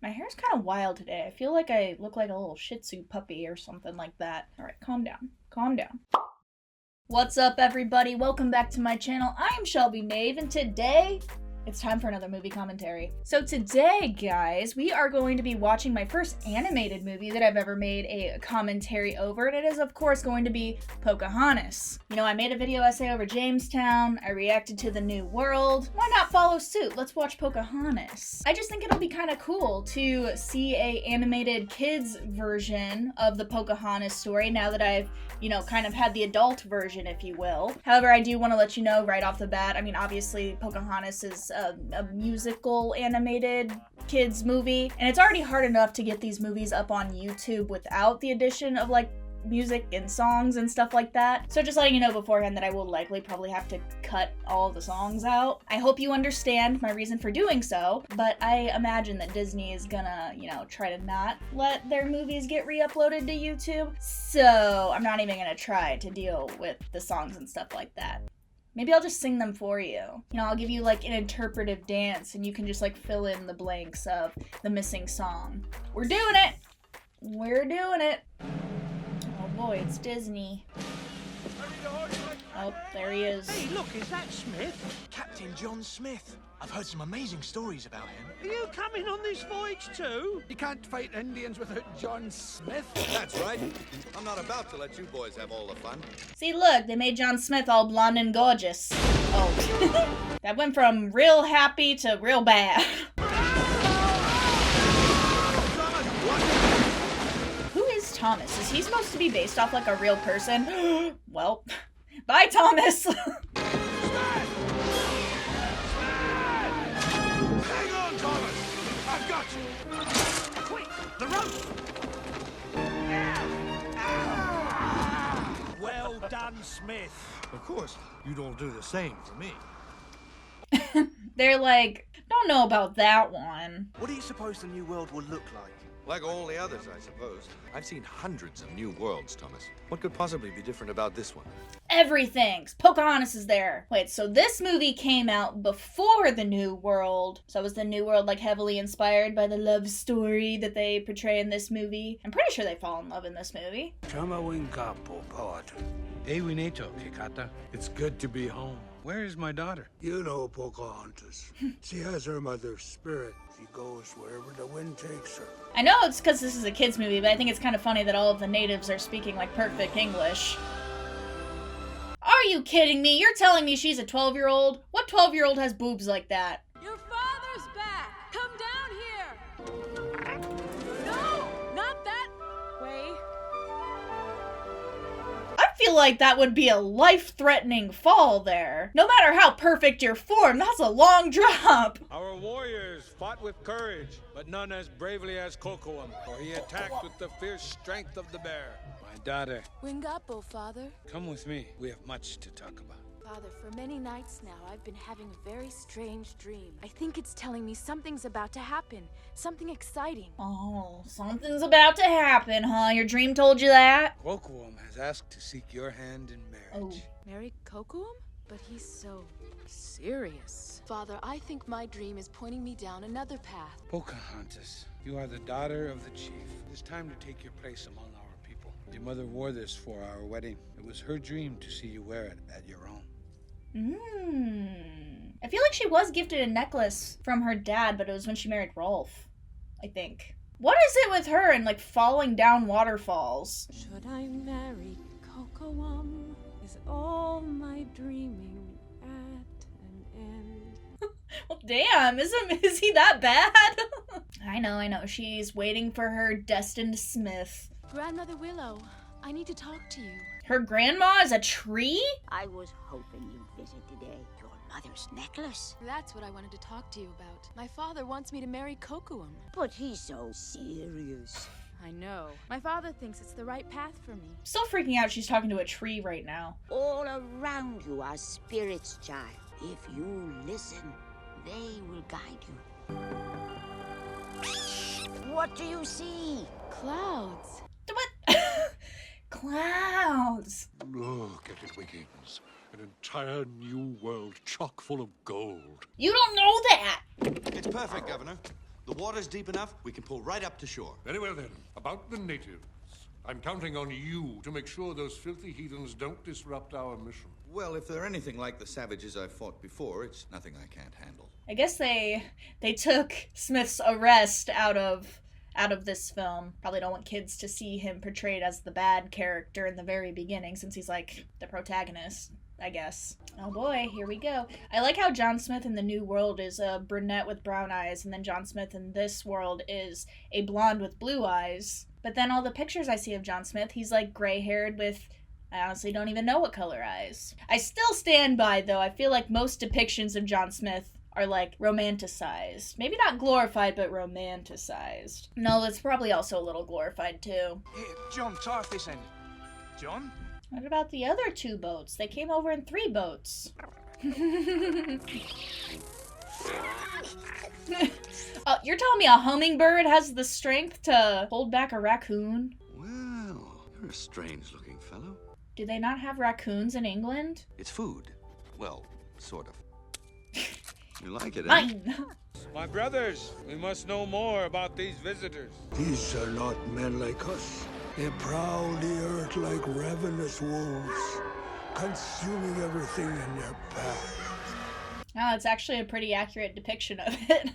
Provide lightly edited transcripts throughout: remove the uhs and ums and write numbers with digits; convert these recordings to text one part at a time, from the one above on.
My hair's kind of wild today. I feel like I look like a little Shih Tzu puppy or something like that. Alright, calm down. Calm down. What's up, everybody? Welcome back to my channel. I am Shelby Nave, and today it's time for another movie commentary. So today, guys, we are going to be watching my first animated movie that I've ever made a commentary over, and it is, of course, going to be Pocahontas. You know, I made a video essay over Jamestown, I reacted to The New World. Why not follow suit? Let's watch Pocahontas. I just think it'll be kind of cool to see a animated kids version of the Pocahontas story now that I've, you know, kind of had the adult version, if you will. However, I do want to let you know right off the bat, I mean, obviously, Pocahontas is a musical animated kids movie, and it's already hard enough to get these movies up on YouTube without the addition of like music and songs and stuff like that. So just letting you know beforehand that I will likely probably have to cut all of the songs out. I hope you understand my reason for doing so, but I imagine that Disney is gonna, you know, try to not let their movies get re-uploaded to YouTube, so I'm not even gonna try to deal with the songs and stuff like that. Maybe I'll just sing them for you. You know, I'll give you like an interpretive dance and you can just like fill in the blanks of the missing song. We're doing it! We're doing it! Oh boy, it's Disney. Oh, there he is. Hey, look, is that Smith? Captain John Smith. I've heard some amazing stories about him. Are you coming on this voyage too? You can't fight Indians without John Smith. That's right. I'm not about to let you boys have all the fun. See, look, they made John Smith all blonde and gorgeous. Oh. That went from real happy to real bad. Who is Thomas? Is he supposed to be based off like a real person? Well, bye, Thomas! Hang on, Thomas! I've got you! Quick, the rope! Well done, Smith. Of course, you'd all do the same for me. They're like, don't know about that one. What do you suppose the New World will look like? Like all the others, I suppose. I've seen hundreds of new worlds, Thomas. What could possibly be different about this one? Everything. Pocahontas is there. Wait, so this movie came out before The New World. So was The New World like heavily inspired by the love story that they portray in this movie? I'm pretty sure they fall in love in this movie. It's good to be home. Where is my daughter? You know Pocahontas. She has her mother's spirit. She goes wherever the wind takes her. I know it's because this is a kids movie, but I think it's kind of funny that all of the natives are speaking like perfect English. Are you kidding me? You're telling me she's a 12-year-old? What 12-year-old has boobs like that? Your father's back! Come down here! No! Not that way! I feel like that would be a life-threatening fall there. No matter how perfect your form, that's a long drop. Our warriors fought with courage, but none as bravely as Kocoum, for he attacked with the fierce strength of the bear. My daughter, Wingapo, father. come with me. We have much to talk about. Father, for many nights now, I've been having a very strange dream. I think it's telling me something's about to happen. Something exciting. Oh, something's about to happen, huh? Your dream told you that? Kocoum has asked to seek your hand in marriage. Marry Kocoum? But he's so serious. Father, I think my dream is pointing me down another path. Pocahontas, you are the daughter of the chief. It is time to take your place among our people. Your mother wore this for our wedding. It was her dream to see you wear it at your own. I feel like she was gifted a necklace from her dad, but it was when she married Rolf, I think. What is it with her and like falling down waterfalls? Should I marry Kocoum? Is all my dreaming at an end? Well, damn, is he that bad? I know, she's waiting for her destined Smith. Grandmother Willow, I need to talk to you. Her grandma is a tree? I was hoping you'd visit today. Your mother's necklace. That's what I wanted to talk to you about. My father wants me to marry Kocoum. But he's so serious. I know. My father thinks it's the right path for me. Still freaking out she's talking to a tree right now. All around you are spirits, child. If you listen, they will guide you. What do you see? Clouds. What? Clouds. Look at it, Wiggins. An entire new world chock full of gold. You don't know that. It's perfect, Governor. The water's deep enough, we can pull right up to shore. Very well then. About the natives. I'm counting on you to make sure those filthy heathens don't disrupt our mission. Well, if they're anything like the savages I've fought before, it's nothing I can't handle. I guess they took Smith's arrest out of this film. Probably don't want kids to see him portrayed as the bad character in the very beginning, since he's like the protagonist, I guess. Oh boy, here we go. I like how John Smith in the New World is a brunette with brown eyes, and then John Smith in this world is a blonde with blue eyes. But then all the pictures I see of John Smith, he's like gray-haired with, I honestly don't even know what color eyes. I still stand by, though, I feel like most depictions of John Smith are like romanticized. Maybe not glorified, but romanticized. No, it's probably also a little glorified too. Here, John, tie off this end. John? What about the other 2 boats? They came over in 3 boats. You're telling me a hummingbird has the strength to hold back a raccoon? Well, you're a strange-looking fellow. Do they not have raccoons in England? It's food. Well, sort of. You like it, eh? Mine! My brothers, we must know more about these visitors. These are not men like us. They prowl the earth like ravenous wolves, consuming everything in their path. Oh, it's actually a pretty accurate depiction of it.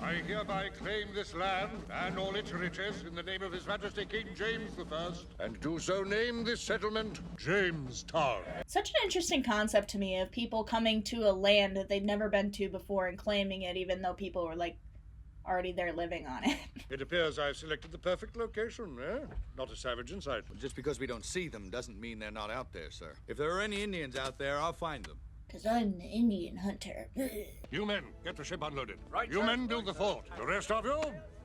I hereby claim this land and all its riches in the name of His Majesty King James I, and do so name this settlement Jamestown. Such an interesting concept to me of people coming to a land that they've never been to before and claiming it, even though people were like already there living on it. It appears I've selected the perfect location, eh? Not a savage in sight. Just because we don't see them doesn't mean they're not out there, sir. If there are any Indians out there, I'll find them. 'Cause I'm the Indian hunter. You men, get the ship unloaded. Right, You sir. men build the fort. The rest of you,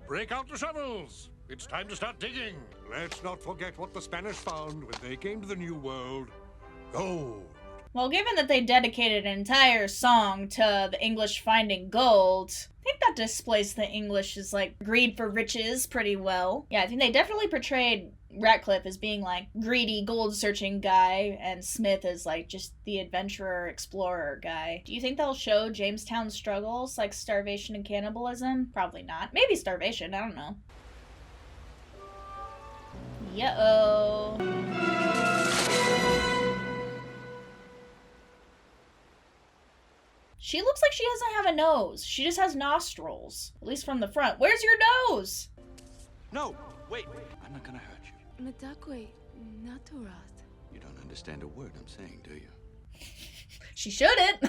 break out the shovels. It's time to start digging. Let's not forget what the Spanish found when they came to the New World. Gold. Well, given that they dedicated an entire song to the English finding gold, I think that displays the English's, like, greed for riches pretty well. Yeah, I think they definitely portrayed Ratcliffe as being, like, greedy, gold-searching guy, and Smith as, like, just the adventurer, explorer guy. Do you think they'll show Jamestown's struggles, like starvation and cannibalism? Probably not. Maybe starvation, I don't know. Yo-oh. She looks like she doesn't have a nose. She just has nostrils. At least from the front. Where's your nose? No, wait. I'm not gonna hurt you. Medakwe naturat. You don't understand a word I'm saying, do you? She shouldn't.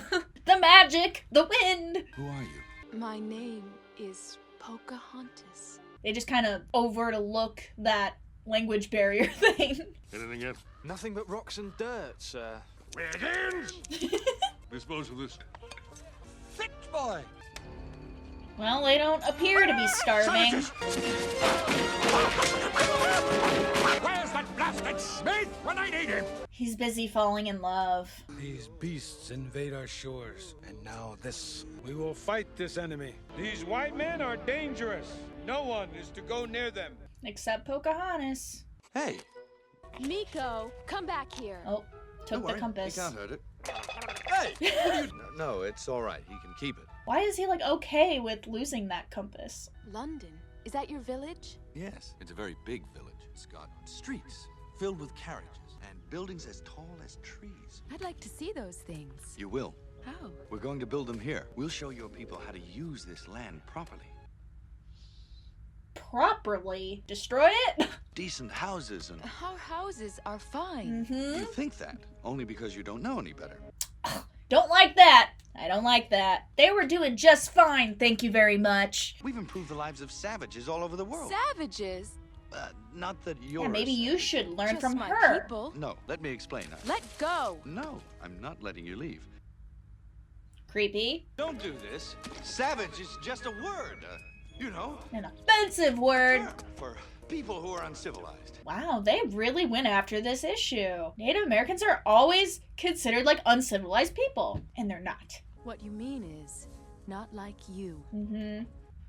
The magic, the wind. Who are you? My name is Pocahontas. They just kind of overlook that language barrier thing. Anything yet? Nothing but rocks and dirt, sir. Wiggins! Dispose of this. Thick boy! Well, they don't appear to be starving. Where's that blasted Smith when I need him? He's busy falling in love. These beasts invade our shores, and now this. We will fight this enemy. These white men are dangerous. No one is to go near them. Except Pocahontas. Hey, Miko, come back here. Oh, don't took worry. the compass. He can't hurt it. Hey, what are you... No, it's all right. He can keep it. Why is he, like, okay with losing that compass? London, is that your village? Yes, it's a very big village. It's got streets filled with carriages and buildings as tall as trees. I'd like to see those things. You will. How? We're going to build them here. We'll show your people how to use this land properly. Properly? Destroy it? Decent houses and... Our houses are fine. You think that, only because you don't know any better. Don't like that. I don't like that. They were doing just fine, thank you very much. We've improved the lives of savages all over the world. Savages? Not that you're... Yeah, maybe you should learn Just from my her. people. No, let me explain. Let go. No, I'm not letting you leave. Creepy. Don't do this. Savage is just a word, you know. An offensive word. Sure, for people who are uncivilized. Wow, they really went after this issue. Native Americans are always considered like uncivilized people, and they're not. What you mean is, not like you.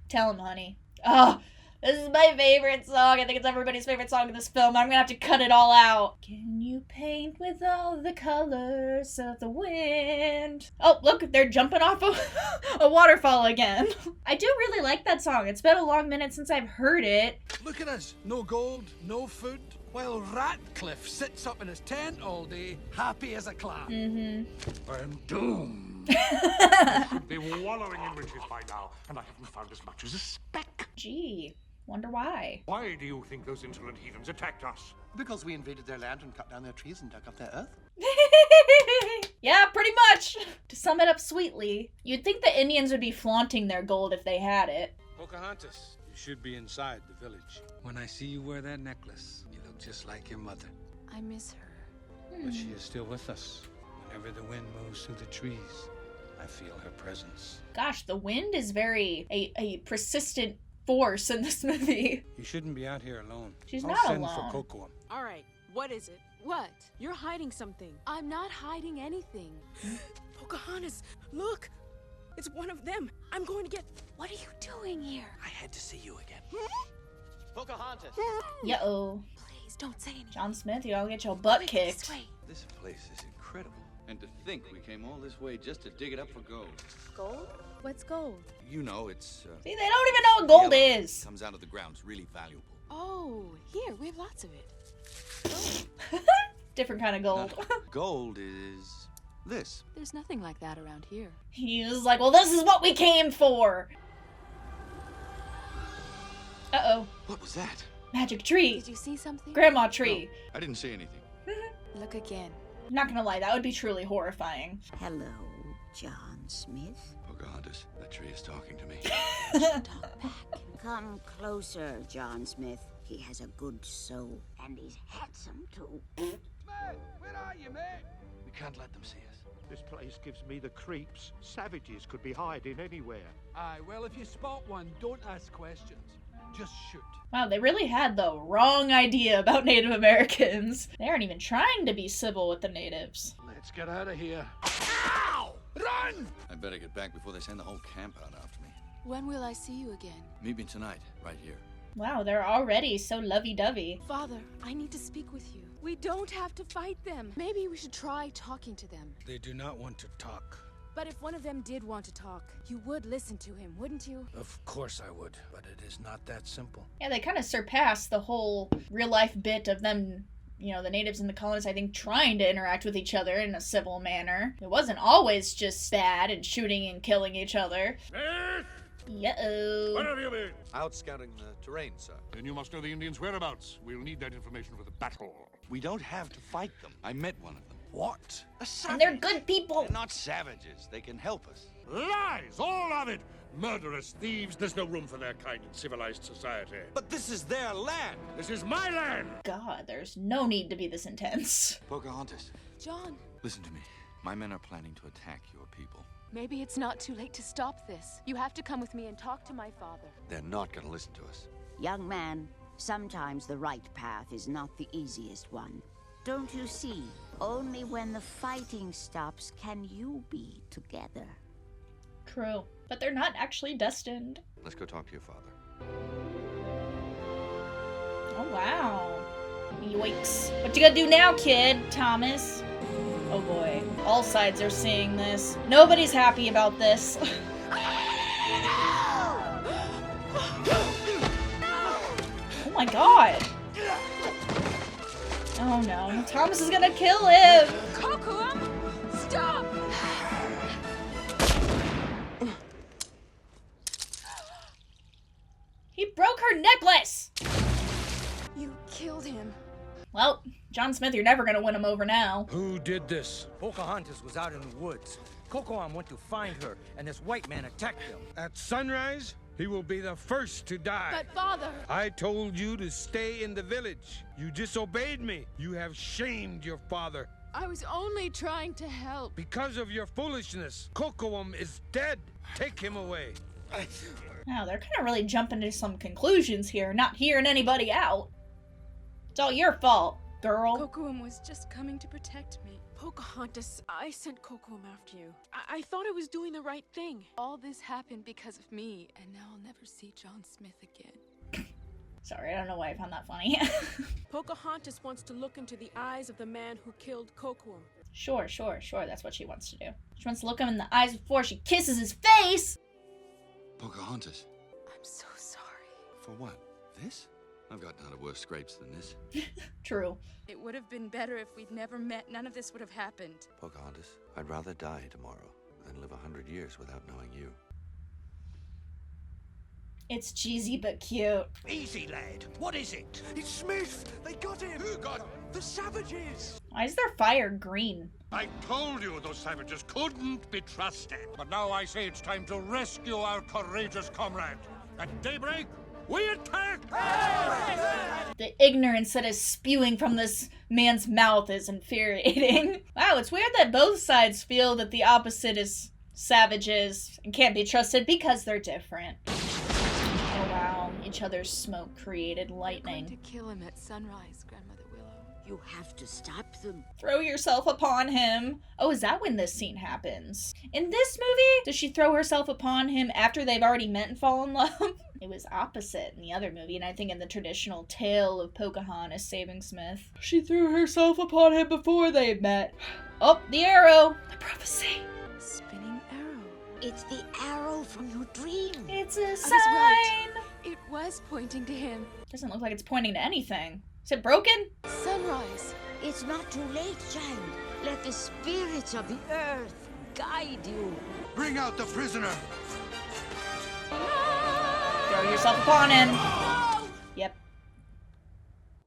Tell him, honey. Oh, This is my favorite song. I think it's everybody's favorite song in this film. I'm gonna have to cut it all out. Can you paint with all the colors of the wind? Oh, look, they're jumping off a waterfall again. I do really like that song. It's been a long minute since I've heard it. Look at us. No gold, no food. While Ratcliffe sits up in his tent all day, happy as a clam. Mm-hmm. I'm doomed. I should be wallowing in riches by now, and I haven't found as much as a speck. Gee, wonder why. Why do you think those insolent heathens attacked us? Because we invaded their land and cut down their trees and dug up their earth. Yeah, pretty much. To sum it up sweetly, you'd think the Indians would be flaunting their gold if they had it. Pocahontas, you should be inside the village. When I see you wear that necklace, you look just like your mother. I miss her. But she is still with us. Whenever the wind moves through the trees, I feel her presence. Gosh, the wind is very a persistent force in this movie. You shouldn't be out here alone. She's I'll not send alone. for Cocoa. All right, what is it? What? You're hiding something. I'm not hiding anything. Pocahontas, look! It's one of them. I'm going to get... What are you doing here? I had to see you again. Pocahontas! Yo. Please don't say anything. John Smith, you all get your butt Quick, kicked. this way. This place is incredible. And to think we came all this way just to dig it up for gold. Gold? What's gold? You know, it's See, they don't even know what gold yellow. is. Comes out of the ground. It's really valuable. Oh, here, we have lots of it. Different kind of gold. Gold is this. There's nothing like that around here. He was like, well, this is what we came for. Uh-oh. What was that? Magic tree. Did you see something? Grandma tree. I didn't see anything. Look again. Not gonna lie, that would be truly horrifying. Hello, John Smith. Pocahontas, that tree is talking to me. Talk back. Come closer, John Smith. He has a good soul, and he's handsome, too. Smith, where are you, mate? We can't let them see us. This place gives me the creeps. Savages could be hiding anywhere. Aye, well, if you spot one, don't ask questions. Just shoot. Wow, they really had the wrong idea about Native Americans. They aren't even trying to be civil with the natives. Let's get out of here. Ow! Run! I better get back before they send the whole camp out after me. When will I see you again? Meet me tonight, right here. Wow, they're already so lovey-dovey. Father, I need to speak with you. We don't have to fight them. Maybe we should try talking to them. They do not want to talk. But if one of them did want to talk, you would listen to him, wouldn't you? Of course I would, but it is not that simple. Yeah, they kind of surpassed the whole real-life bit of them, you know, the natives and the colonists, I think, trying to interact with each other in a civil manner. It wasn't always just bad and shooting and killing each other. Smith! Yeah-oh. Where have you been? Out scouting the terrain, sir. Then you must know the Indians' whereabouts. We'll need that information for the battle. We don't have to fight them. I met one of them. What? A savage. And they're good people. They're not savages. They can help us. Lies! All of it! Murderous thieves! There's no room for their kind in civilized society. But this is their land. This is my land! God, there's no need to be this intense. Pocahontas, John, listen to me. My men are planning to attack your people. maybe it's not too late to stop this. You have to come with me and talk to my father. They're not going to listen to us. Young man, sometimes the right path is not the easiest one. Don't you see? Only when the fighting stops can you be together. True. But they're not actually destined. Let's go talk to your father. Oh, wow. Yoinks. What you gonna do now, kid? Thomas? Oh boy. All sides are seeing this. Nobody's happy about this. Oh my god. Oh no. Thomas is gonna kill him! Kokuum! Stop! He broke her necklace! You killed him. Well, John Smith, you're never gonna win him over now. Who did this? Pocahontas was out in the woods. Kocoum went to find her, and this white man attacked them. At sunrise, he will be the first to die. But father... I told you to stay in the village. You disobeyed me. You have shamed your father. I was only trying to help. Because of your foolishness, Kocoum is dead. Take him away. Now, they're kind of really jumping to some conclusions here, not hearing anybody out. It's all your fault, girl. Kokuum was just coming to protect me. Pocahontas, I sent Kokuum after you. I thought I was doing the right thing. All this happened because of me, and now I'll never see John Smith again. Sorry, I don't know why I found that funny. Pocahontas wants to look into the eyes of the man who killed Kocoum. Sure, that's what she wants to do. She wants to look him in the eyes before she kisses his face! Pocahontas. I'm so sorry. For what? This? I've gotten out of worse scrapes than this. True. It would have been better if we'd never met. None of this would have happened. Pocahontas, I'd rather die tomorrow than live 100 years without knowing you. It's cheesy but cute. Easy, lad. What is it? It's Smith. They got him. Who got him? The savages. Why is their fire green? I told you those savages couldn't be trusted. But now I say it's time to rescue our courageous comrade. At daybreak, we attack! The ignorance that is spewing from this man's mouth is infuriating. Wow, it's weird that both sides feel that the opposite is savages and can't be trusted because they're different. Oh wow, each other's smoke created lightning. I'm going to kill him at sunrise, Grandmother Willow. You have to stop them. Throw yourself upon him. Oh, is that when this scene happens? In this movie, does she throw herself upon him after they've already met and fall in love? It was opposite in the other movie, and I think in the traditional tale of Pocahontas saving Smith, she threw herself upon him before they met. Oh, the arrow! The prophecy! Spinning arrow. It's the arrow from your dream. It's a sign! Right. It was pointing to him. Doesn't look like it's pointing to anything. Is it broken? Sunrise. It's not too late, child. Let the spirits of the earth guide you. Bring out the prisoner! Throw yourself upon him. Yep.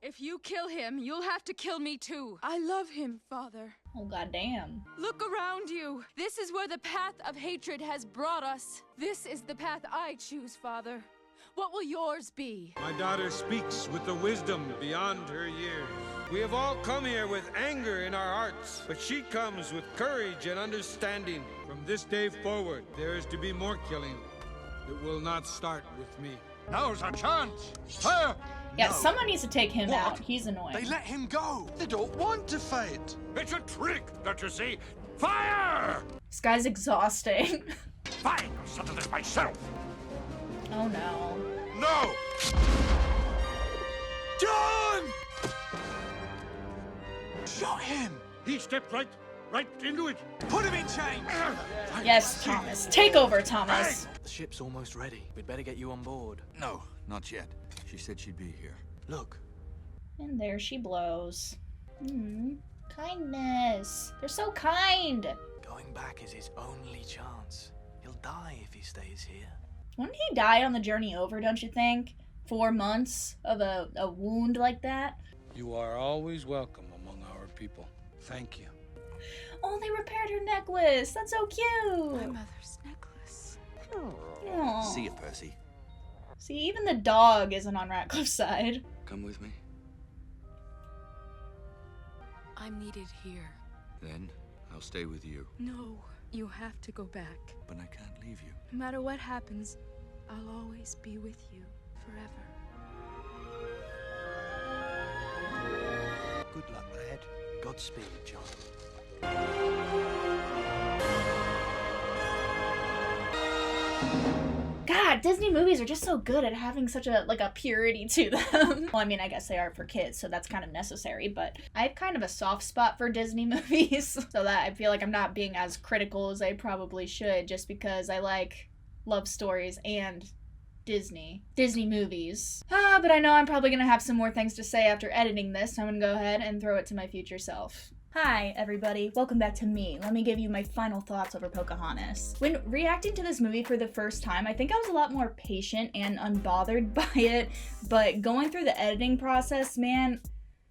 If you kill him, you'll have to kill me too. I love him, Father. Oh, goddamn. Look around you. This is where the path of hatred has brought us. This is the path I choose, Father. What will yours be? My daughter speaks with the wisdom beyond her years. We have all come here with anger in our hearts, but she comes with courage and understanding. From this day forward, there is to be more killing. It will not start with me. Now's our chance! Fire! Yeah, No. someone needs to take him What? out. He's annoying. They let him go. They don't want to fight. It's a trick, don't you see? Fire! This guy's exhausting. Fine, I'll settle this myself. Oh no. No! John! Shot him! He stepped right into it. Put him in chains! Yes, Thomas. Take over, Thomas. The ship's almost ready. We'd better get you on board. No, not yet. She said she'd be here. Look. And there she blows. Kindness. They're so kind. Going back is his only chance. He'll die if he stays here. Wouldn't he die on the journey over, don't you think? 4 months of a wound like that? You are always welcome among our people. Thank you. Oh, they repaired her necklace. That's so cute. My mother's necklace. Aw. See you, Percy. See, even the dog isn't on Ratcliffe's side. Come with me. I'm needed here. Then I'll stay with you. No, you have to go back. But I can't leave you. No matter what happens, I'll always be with you forever. Good luck, lad. Godspeed, John. God, Disney movies are just so good at having such a purity to them. Well, I mean, I guess they are for kids, so that's kind of necessary, but I have kind of a soft spot for Disney movies, so that I feel like I'm not being as critical as I probably should, just because I like love stories and Disney movies. But I know I'm probably gonna have some more things to say after editing this, so I'm gonna go ahead and throw it to my future self. Hi, everybody. Welcome back to me. Let me give you my final thoughts over Pocahontas. When reacting to this movie for the first time, I think I was a lot more patient and unbothered by it, but going through the editing process, man,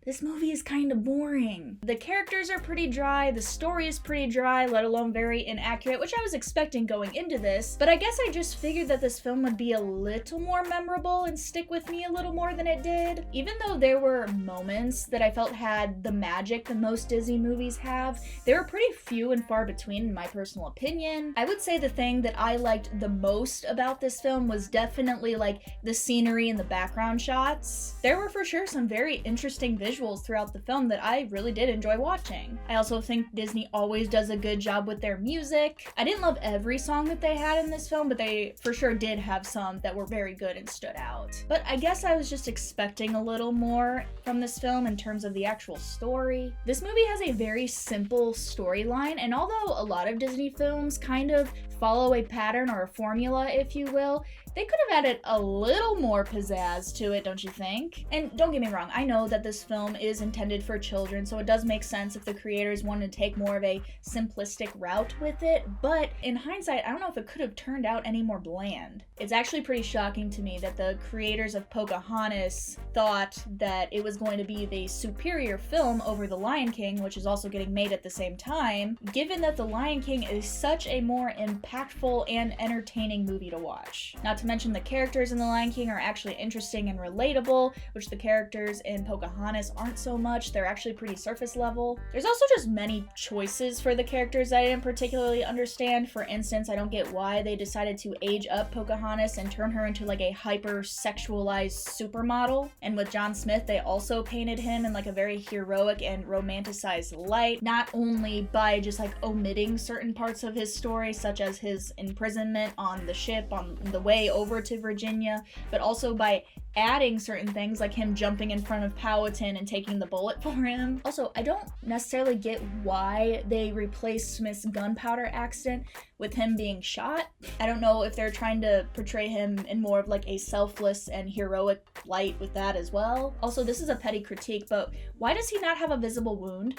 this movie is kind of boring. The characters are pretty dry, the story is pretty dry, let alone very inaccurate, which I was expecting going into this, but I guess I just figured that this film would be a little more memorable and stick with me a little more than it did. Even though there were moments that I felt had the magic that most Disney movies have, they were pretty few and far between in my personal opinion. I would say the thing that I liked the most about this film was definitely like the scenery and the background shots. There were for sure some very interesting visuals visuals throughout the film that I really did enjoy watching. I also think Disney always does a good job with their music. I didn't love every song that they had in this film, but they for sure did have some that were very good and stood out. But I guess I was just expecting a little more from this film in terms of the actual story. This movie has a very simple storyline, and although a lot of Disney films kind of follow a pattern or a formula, if you will, they could have added a little more pizzazz to it, don't you think? And don't get me wrong, I know that this film is intended for children, so it does make sense if the creators wanted to take more of a simplistic route with it, but in hindsight, I don't know if it could have turned out any more bland. It's actually pretty shocking to me that the creators of Pocahontas thought that it was going to be the superior film over The Lion King, which is also getting made at the same time, given that The Lion King is such a more impactful and entertaining movie to watch. Not to mention the characters in The Lion King are actually interesting and relatable, which the characters in Pocahontas aren't so much. They're actually pretty surface level. There's also just many choices for the characters that I didn't particularly understand. For instance, I don't get why they decided to age up Pocahontas and turn her into like a hyper-sexualized supermodel. And with John Smith, they also painted him in like a very heroic and romanticized light, not only by just like omitting certain parts of his story, such as his imprisonment on the ship on the way over to Virginia, but also by adding certain things like him jumping in front of Powhatan and taking the bullet for him. Also, I don't necessarily get why they replaced Smith's gunpowder accident with him being shot. I don't know if they're trying to portray him in more of like a selfless and heroic light with that as well. Also, this is a petty critique, but why does he not have a visible wound?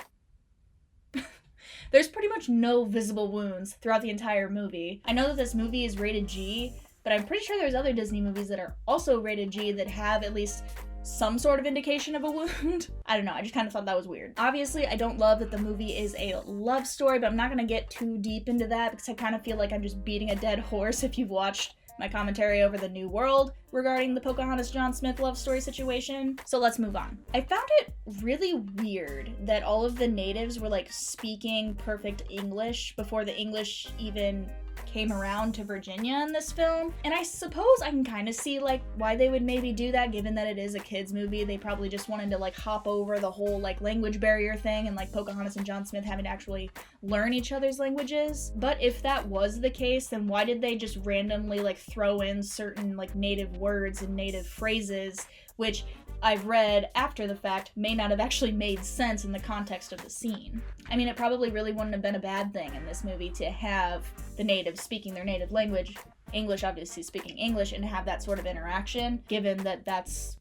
There's pretty much no visible wounds throughout the entire movie. I know that this movie is rated G, but I'm pretty sure there's other Disney movies that are also rated G that have at least some sort of indication of a wound. I don't know, I just kind of thought that was weird. Obviously, I don't love that the movie is a love story, but I'm not gonna get too deep into that because I kind of feel like I'm just beating a dead horse if you've watched my commentary over The New World regarding the Pocahontas John Smith love story situation. So let's move on. I found it really weird that all of the natives were like speaking perfect English before the English even came around to Virginia in this film. And I suppose I can kind of see like why they would maybe do that, given that it is a kids movie. They probably just wanted to like hop over the whole like language barrier thing and like Pocahontas and John Smith having to actually learn each other's languages. But if that was the case, then why did they just randomly like throw in certain like native words and native phrases, which I've read after the fact may not have actually made sense in the context of the scene. I mean, it probably really wouldn't have been a bad thing in this movie to have the natives speaking their native language, English obviously speaking English, and have that sort of interaction, given that that's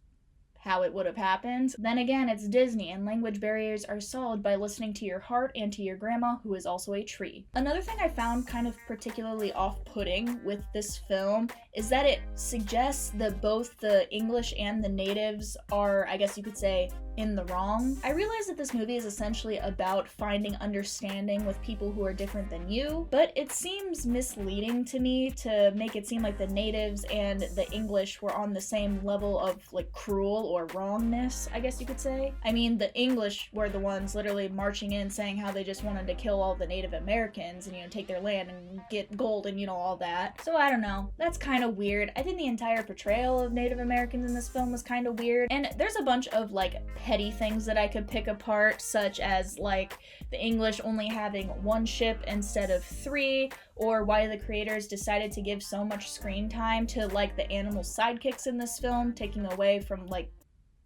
how it would have happened. Then again, it's Disney, and language barriers are solved by listening to your heart and to your grandma, who is also a tree. Another thing I found kind of particularly off-putting with this film is that it suggests that both the English and the natives are, I guess you could say, in the wrong. I realize that this movie is essentially about finding understanding with people who are different than you, but it seems misleading to me to make it seem like the natives and the English were on the same level of like cruel or wrongness, I guess you could say. I mean, the English were the ones literally marching in saying how they just wanted to kill all the Native Americans and, you know, take their land and get gold and, you know, all that. So I don't know. That's kind of weird. I think the entire portrayal of Native Americans in this film was kind of weird. And there's a bunch of like petty things that I could pick apart, such as like the English only having one ship instead of 3, or why the creators decided to give so much screen time to like the animal sidekicks in this film, taking away from like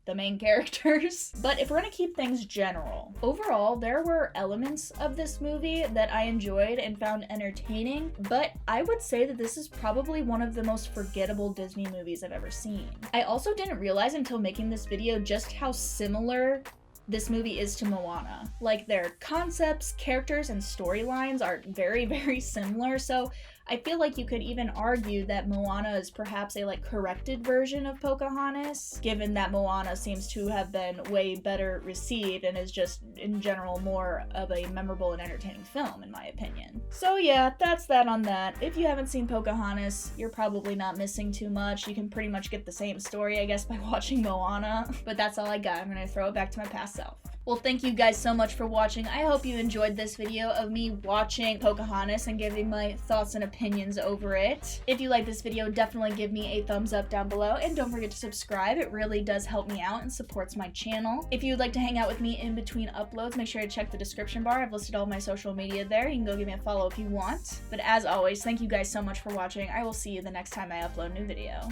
the main characters. But if we're gonna keep things general, overall there were elements of this movie that I enjoyed and found entertaining, but I would say that this is probably one of the most forgettable Disney movies I've ever seen. I also didn't realize until making this video just how similar this movie is to Moana. Like, their concepts, characters, and storylines are very, very similar, so I feel like you could even argue that Moana is perhaps a like corrected version of Pocahontas, given that Moana seems to have been way better received and is just in general more of a memorable and entertaining film in my opinion. So yeah, that's that on that. If you haven't seen Pocahontas, you're probably not missing too much. You can pretty much get the same story, I guess, by watching Moana, but that's all I got. I'm gonna throw it back to my past self. Well, thank you guys so much for watching. I hope you enjoyed this video of me watching Pocahontas and giving my thoughts and opinions over it. If you like this video, definitely give me a thumbs up down below, and don't forget to subscribe. It really does help me out and supports my channel. If you would like to hang out with me in between uploads, make sure to check the description bar. I've listed all my social media there. You can go give me a follow if you want. But as always, thank you guys so much for watching. I will see you the next time I upload a new video.